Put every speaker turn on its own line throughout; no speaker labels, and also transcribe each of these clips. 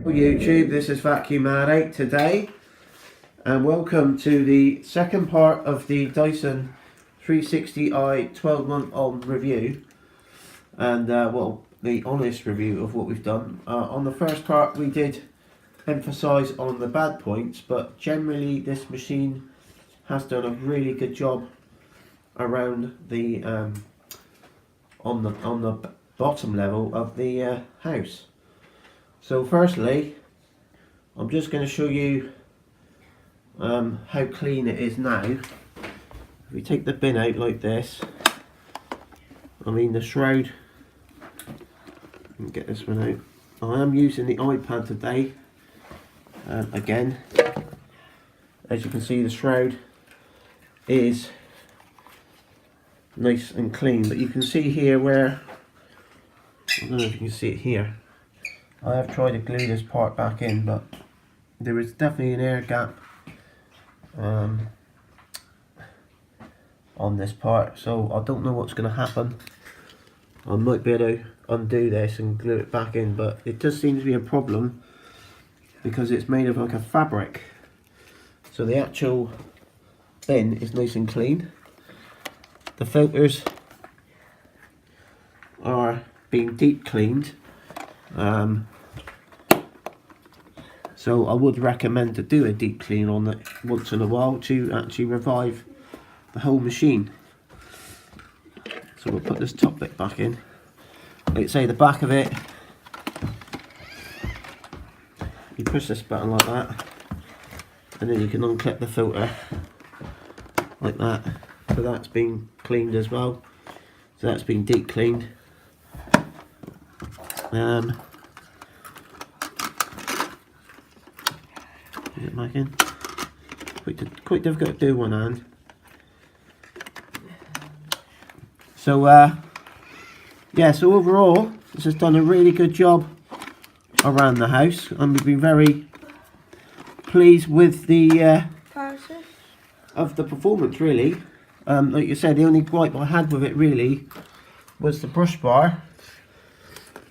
YouTube, this is Vacuum Addict today, and welcome to the second part of the Dyson 360i 12-month-old review, and well, the honest review of what we've done. On the first part we did emphasise on the bad points, but generally this machine has done a really good job around the on the bottom level of the house. So firstly, I'm just going to show you how clean it is now. If we take the bin out like this, I mean the shroud, let me get this one out. I am using the iPad today, again. As you can see, the shroud is nice and clean, but you can see here where, I don't know if you can see it here, I have tried to glue this part back in, but there is definitely an air gap on this part, so I don't know what's going to happen. I might be able to undo this and glue it back in, but it does seem to be a problem because it's made of like a fabric. So the actual bin is nice and clean. The filters are being deep cleaned. So I would recommend to do a deep clean on it once in a while to actually revive the whole machine. So we'll put this top bit back in. Like say the back of it, you push this button like that, and then you can unclip the filter like that. So that's been cleaned as well. So that's been deep cleaned. Put it back in. Quite difficult to do one hand. So yeah, so overall this has done a really good job around the house, and we've been very pleased with the of the performance really. Like you said, the only gripe I had with it really was the brush bar,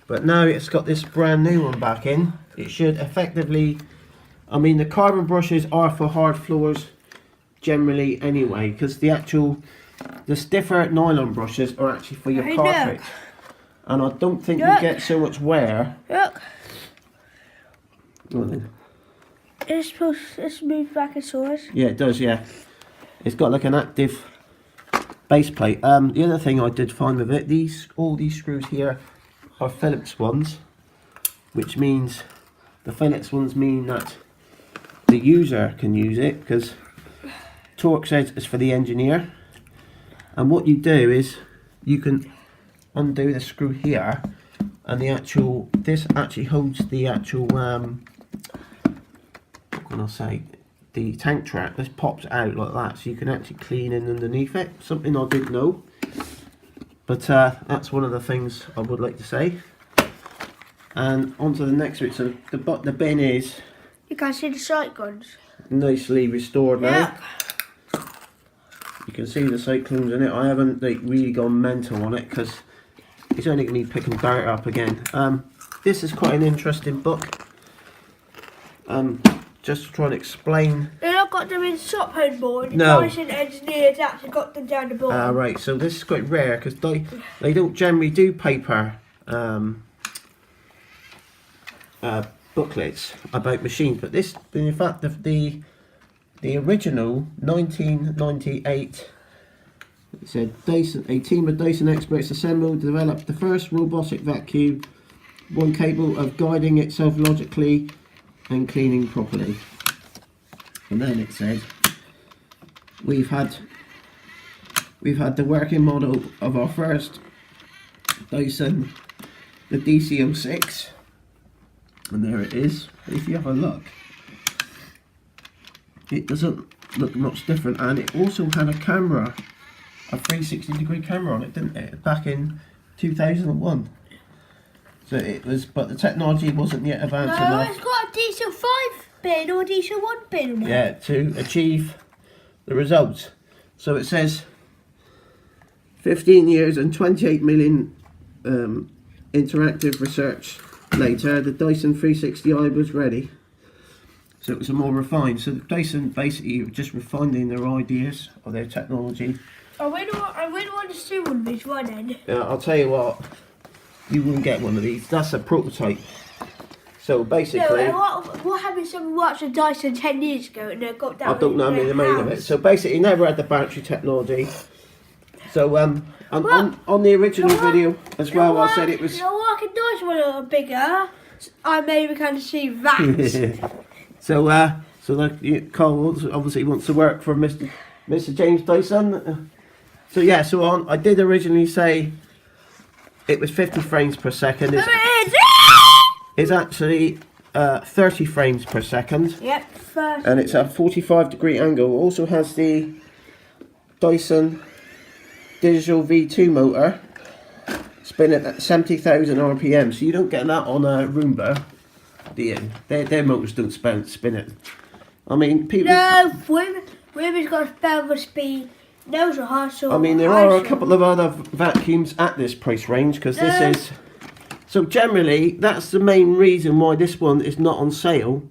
but now it's got this brand new one back in. It should effectively, I mean the carbon brushes are for hard floors generally anyway, because the stiffer nylon brushes are actually for your carpet, and I don't think you get so much wear.
Look, it's supposed to move back and forth.
Yeah, it does. Yeah, it's got like an active base plate. The other thing I did find with it, all these screws here are Phillips ones, which means the Phillips ones mean that the user can use it, because torque says it's for the engineer. And what you do is you can undo the screw here, and this actually holds the actual what can I say, the tank trap. This pops out like that, so you can actually clean in underneath it. Something I didn't know, but that's one of the things I would like to say. And on to the next bit. So the bin is,
You can see the sight guns.
Nicely restored now.
Yeah.
You can see the cyclones in it. I haven't like really gone mental on it because it's only going to be picking dirt up again. This is quite an interesting book. Just to try and explain.
They've not got them in shop anymore. The
No.
Dyson engineers actually got them down the bottom.
Right, so this is quite rare because they don't generally do paper booklets about machines, but this, in fact, the original 1998, it said Dyson, a team of Dyson experts assembled, developed the first robotic vacuum, one capable of guiding itself logically and cleaning properly. And then it said we've had the working model of our first Dyson, the DC06, and there it is. If you have a look, it doesn't look much different, and it also had a camera, a 360-degree camera on it, didn't it, back in 2001. So it was, but the technology wasn't yet advanced enough.
No, it's got a diesel 5 bin or a diesel 1 bin on it.
Yeah, to achieve the results. So it says 15 years and 28 million interactive research later, the Dyson 360i was ready. So it was a more refined. So Dyson basically just refining their ideas of their technology.
I really want to see one of these running.
I'll tell you what, you wouldn't get one of these. That's a prototype. So basically,
No, what happened if someone watched a Dyson 10 years ago and they got down?
I don't know the main of it. So basically, never had the battery technology. So on the original video as well, I said it was.
You know what? I can Dyson one a little bigger. I maybe kind of see that.
So like Carl obviously wants to work for Mr. James Dyson. So yeah, I did originally say it was 50 frames per second. It's actually 30 frames per second.
Yep, 30.
And it's a 45-degree angle. It also has the Dyson digital V2 motor spinning at 70,000 RPM. So you don't get that on a Roomba, do you? Their motors don't spin it. I mean, people.
No, women's got a spell the speed. Those are hard. So
I mean, there are a couple of other vacuums at this price range because this is. So generally, that's the main reason why this one is not on sale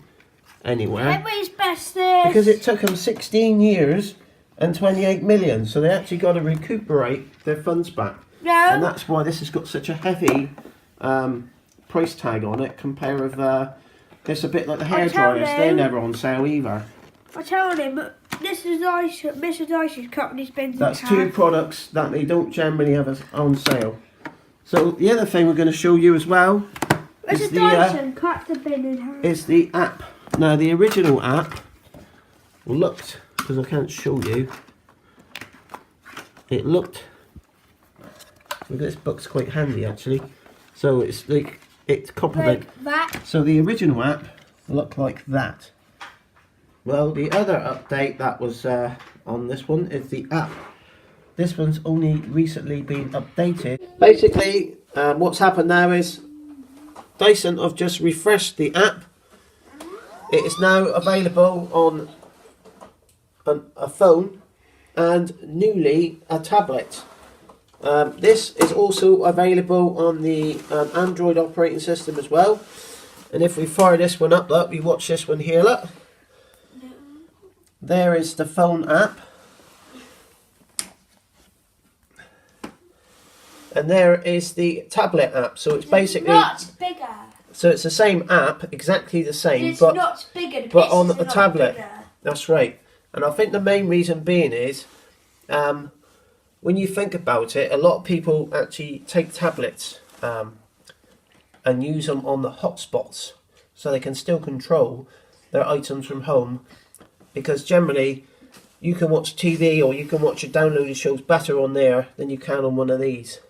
anywhere.
Everybody's best this.
Because it took them 16 years and 28 million, so they actually got to recuperate their funds back.
No.
And that's why this has got such a heavy price tag on it. Compared with it's a bit like the hairdryers; they're never on sale either.
I told him, this is Mr. Dyson's company spends.
That's two products that they don't generally have on sale. So the other thing we're going to show you as well is the app. Now the original app looked, because I can't show you, it looked, look, this book's quite handy actually. So it's like, it's complement.
Like that.
So the original app looked like that. Well, the other update that was on this one is the app. This one's only recently been updated. Basically, what's happened now is Dyson have just refreshed the app. It is now available on a phone and newly a tablet. This is also available on the Android operating system as well. And if we fire this one up, look, we watch this one here, look. There is the phone app. And there is the tablet app. So it's basically
not bigger.
So it's the same app, exactly the same,
It's
but
not bigger.
but on a tablet.
Bigger.
That's right. And I think the main reason being is, when you think about it, a lot of people actually take tablets and use them on the hotspots, so they can still control their items from home. Because generally, you can watch TV or you can watch your downloaded shows better on there than you can on one of these.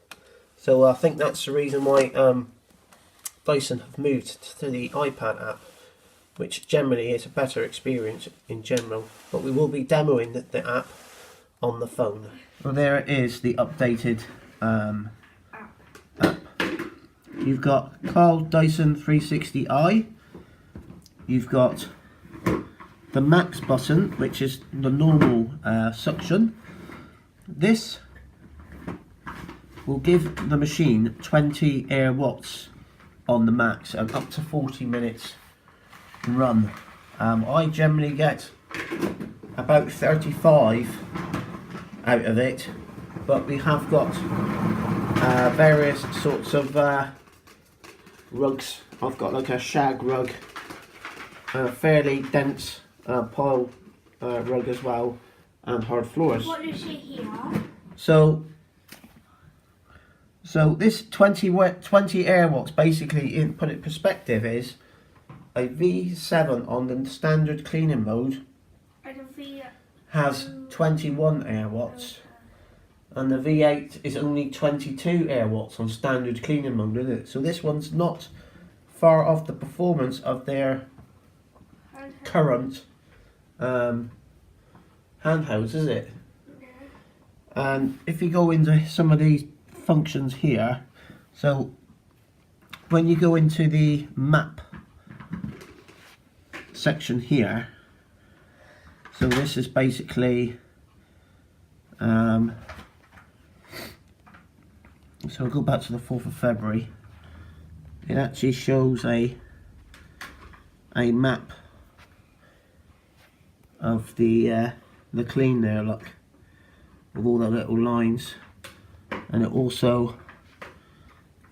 So I think that's the reason why Dyson have moved to the iPad app, which generally is a better experience in general. But we will be demoing the app on the phone. Well, there it is, the updated app. You've got Carl Dyson 360i. You've got the max button, which is the normal suction. This will give the machine 20 air watts on the max and up to 40 minutes run. I generally get about 35 out of it, but we have got various sorts of rugs. I've got like a shag rug, a fairly dense pile rug as well, and hard floors.
What do you see here?
So this 20 air watts, basically, in put it in perspective, is a V7 on the standard cleaning mode has 21 air watts, and the V8 is only 22 air watts on standard cleaning mode, isn't it? So this one's not far off the performance of their current handhelds, is it? And if you go into some of these functions here, so when you go into the map section here, so this is basically So we'll go back to the 4th of February. It actually shows a map of the clean there, look, with all the little lines, and it also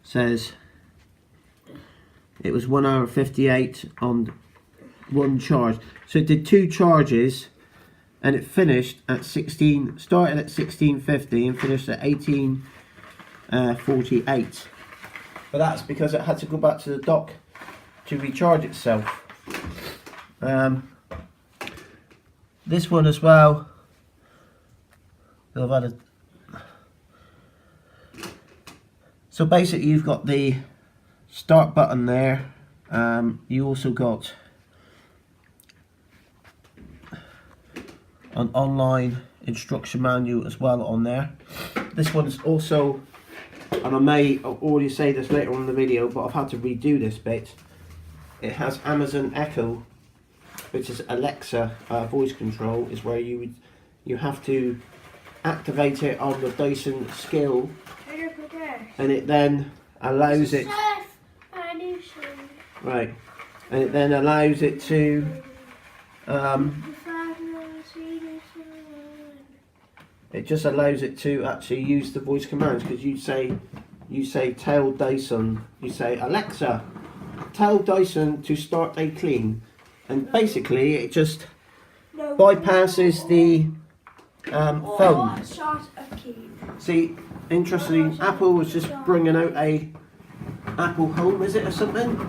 says it was 1 hour 58 on one charge. So it did 2 charges, and it finished at 16. Started at 16:50 and finished at 18:48. But that's because it had to go back to the dock to recharge itself. This one as well, I've had a... So basically you've got the start button there. You also got an online instruction manual as well on there. This one's also, and I may already say this later on in the video, but I've had to redo this bit. It has Amazon Echo, which is Alexa voice control, is where you have to activate it on the Dyson skill, and it then allows it, right, and it then allows it to it just allows it to actually use the voice commands, because you say tell Dyson, you say Alexa, tell Dyson to start a clean, and basically it just bypasses the phone. See, interestingly, Apple was just bringing out a Apple Home, is it, or something?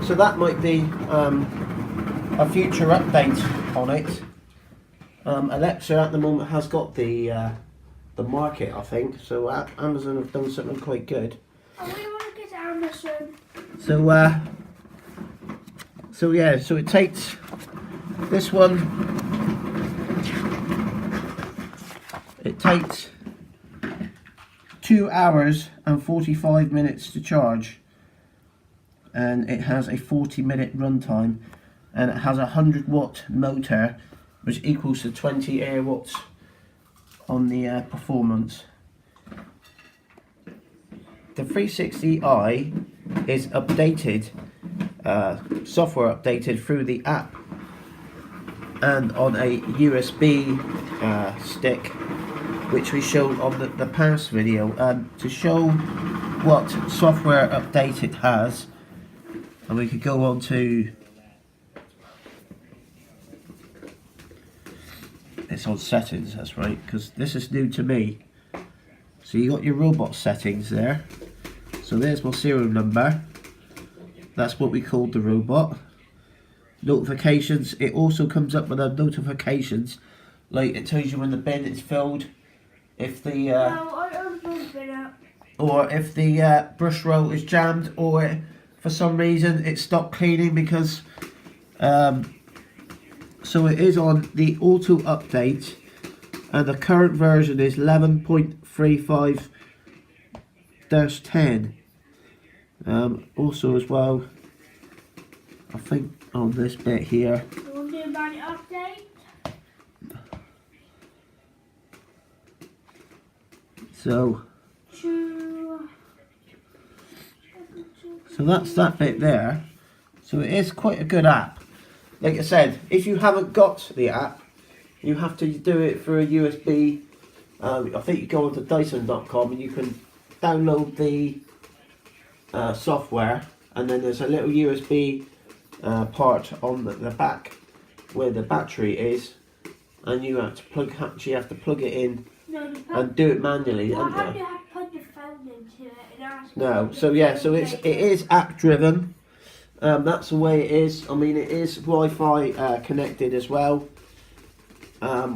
So that might be a future update on it. Alexa at the moment has got the market, I think. So Amazon have done something quite good.
I really want to get Amazon.
So yeah, so it takes this one. It takes 2 hours and 45 minutes to charge, and it has a 40-minute runtime, and it has a 100-watt motor, which equals to 20 air watts on the performance. The 360i is updated, software updated through the app and on a USB stick, which we showed on the past video. To show what software update it has, and we could go on to, it's on settings, that's right, because this is new to me. So you got your robot settings there. So there's my serial number. That's what we called the robot. Notifications, it also comes up with the notifications, like it tells you when the bin is filled, if the or if the brush roll is jammed, or for some reason it stopped cleaning because so it is on the auto update, and the current version is 11.35-10. Also as well, I think on this bit here,
You want to do about the update?
so that's that bit there. So it is quite a good app. Like I said, if you haven't got the app, you have to do it through a USB. I think you go onto Dyson.com and you can download the software, and then there's a little USB part on the back where the battery is, and you have to actually have to plug it in and do it manually.
Well, how do you have to plug your phone into it and ask?
No, so yeah, so it is app driven. That's the way it is. I mean, it is Wi-Fi connected as well.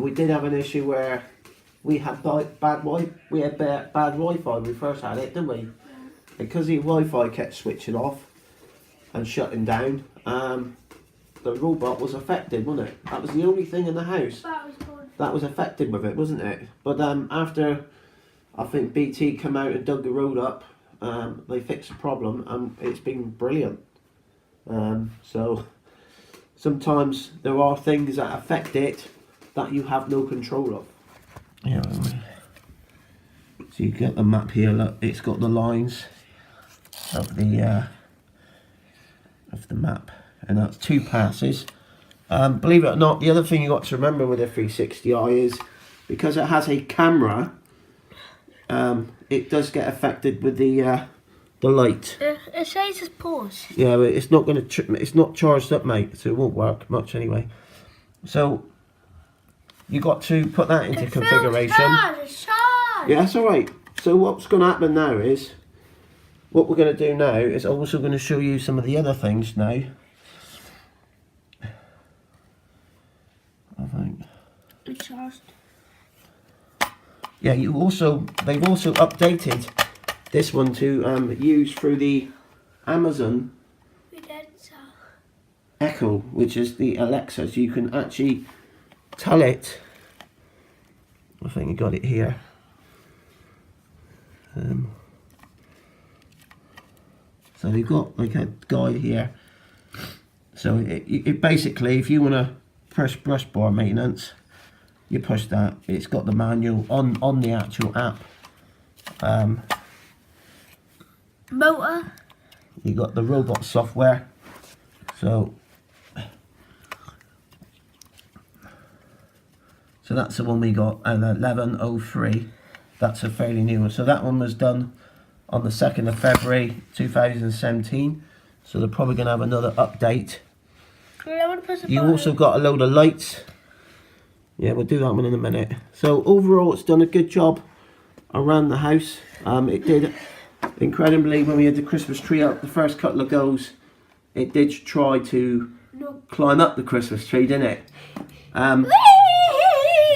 We did have an issue where we had bad Wi-Fi when we first had it, didn't we? Yeah. Because the Wi-Fi kept switching off and shutting down. The robot was affected, wasn't it? That was the only thing in the house that was affected with it, wasn't it? But after I think BT come out and dug the road up, they fixed the problem, and it's been brilliant. So sometimes there are things that affect it that you have no control of. Yeah. So So you get the map here. Look, it's got the lines of the map, and that's 2 passes. Believe it or not, the other thing you got to remember with a 360i is because it has a camera, it does get affected with the light.
It says it's pause.
Yeah, but it's not going to. It's not charged up, mate, so it won't work much anyway. So you got to put that into configuration.
It's charged.
Yeah, that's all right. So what's going to happen now is, what we're going to do now is also going to show you some of the other things now. I think.
It's charged.
Yeah, they've also updated this one to use through the Amazon Echo, which is the Alexa, so you can actually tell it. I think you got it here. So they've got like a guide here. So it basically, if you want to press brush bar maintenance, you push that. It's got the manual on the actual app.
Motor.
You got the robot software. So that's the one we got, and 1103. That's a fairly new one. So that one was done on the 2nd of February 2017. So they're probably going to have another update. You also got a load of lights. Yeah, we'll do that one in a minute. So overall, it's done a good job around the house. It did incredibly when we had the Christmas tree up the first couple of goes. It did try to climb up the Christmas tree, didn't it?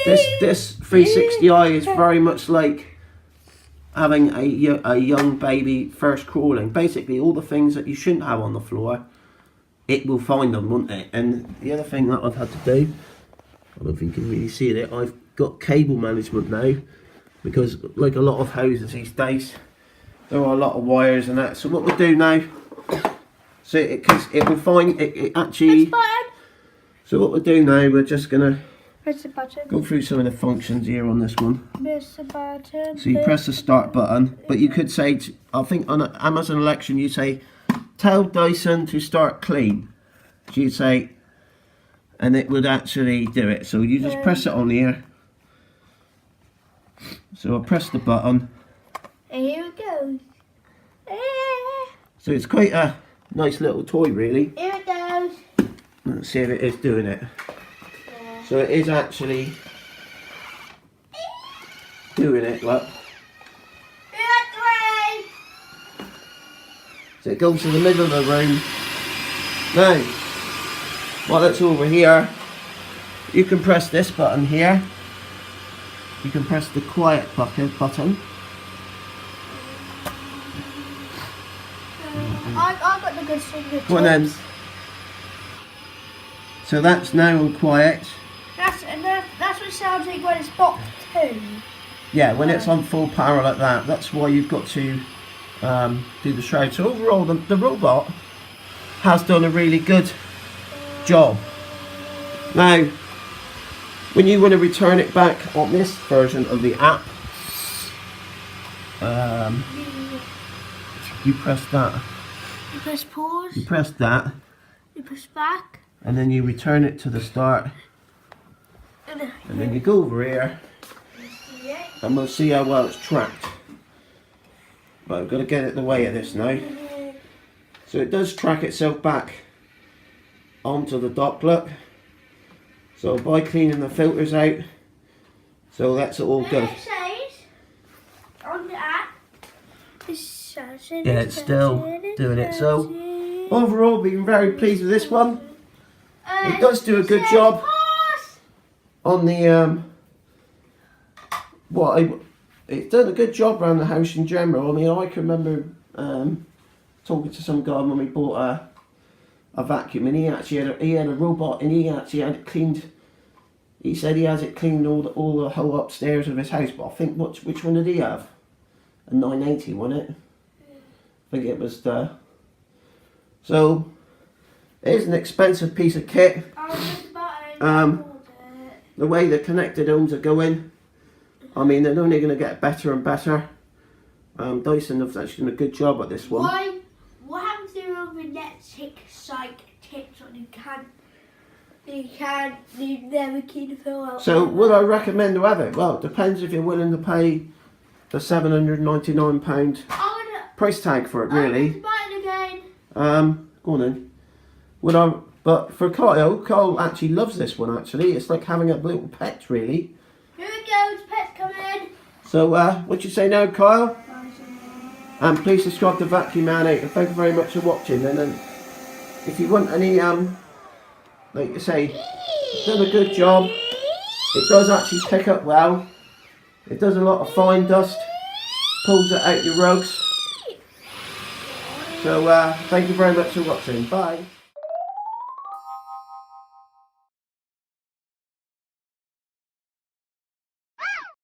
This 360i is very much like having a young baby first crawling. Basically, all the things that you shouldn't have on the floor, it will find them, won't it? And the other thing that I've had to do, I don't think you can really see it, I've got cable management now, because like a lot of houses these days, there are a lot of wires and that. So what we do now, so it will find it actually. So what we do now, we're just gonna
press the button.
Go through some of the functions here on this one.
Press the button.
So you press the start button, but you could say, I think on Amazon Alexa you say, tell Dyson to start clean. So you'd say, and it would actually do it. So you just press it on here. So I press the button.
And here it goes.
So it's quite a nice little toy, really.
Here it goes.
Let's see if it is doing it. So it is actually doing it, look. So it goes to the middle of the room. Now, while it's over here, you can press this button here. You can press the quiet button.
I got the good finger.
Go on then. So that's now on quiet.
That's what it sounds like when it's box 2.
Yeah, when it's on full power like that, that's why you've got to do the shroud. So overall, the robot has done a really good job. Now, when you want to return it back on this version of the app, you press that.
You press pause.
You press that.
You press back.
And then you return it to the start. And then you go over here. And we'll see how well it's tracked. But I've got to get it the way of this now. So it does track itself back onto the dock, look. So by cleaning the filters out, so that's all good.
It says on the app.
Yeah, it's still doing it. So overall, being very pleased with this one. It does do a good job on the it's done a good job around the house in general. I mean, I can remember talking to some guy when we bought a vacuum, and he had a robot, and he actually had it cleaned. He said he has it cleaned all the whole upstairs of his house. But I think which one did he have? A 980, wasn't it? I think it was the. So it is an expensive piece of kit. The way the connected homes are going, I mean, they're only going to get better and better. Dyson have actually done a good job at this one.
Why? What happens to your magnetic tips on you never keep the fill out?
So would I recommend to have it? Well, it depends if you're willing to pay the £799 price tag for it, really.
Buy it again.
Go on then. Would I? But for Kyle actually loves this one. Actually, it's like having a little pet, really.
Here we go. The pet's coming in.
So, what you say now, Kyle? And please subscribe to Vacuum Man 8. And thank you very much for watching. And then, if you want any, like you say, done a good job. It does actually pick up well. It does a lot of fine dust. Pulls it out your rugs. So, thank you very much for watching. Bye.